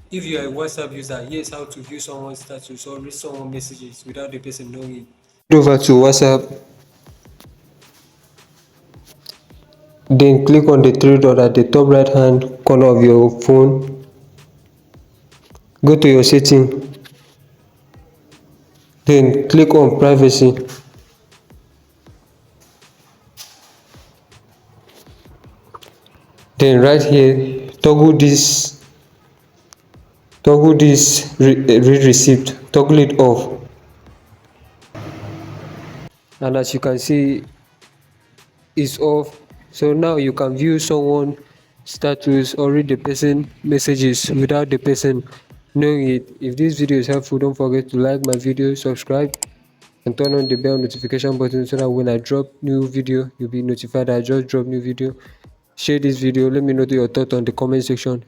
If you are a WhatsApp user, here's how to view someone's status or read someone's messages without the person knowing it. Head over to WhatsApp, then click on the three dot at the top right hand corner of your phone. Go to your setting, then click on privacy. Then right here, toggle this read receipt, toggle it off. And as you can see, it's off. So now you can view someone status or read the person messages without the person knowing it. If this video is helpful, don't forget to like my video, subscribe, and turn on the bell notification button so that when I drop new video, you'll be notified that I just dropped new video. Share this video. Let me know your thoughts on the comment section.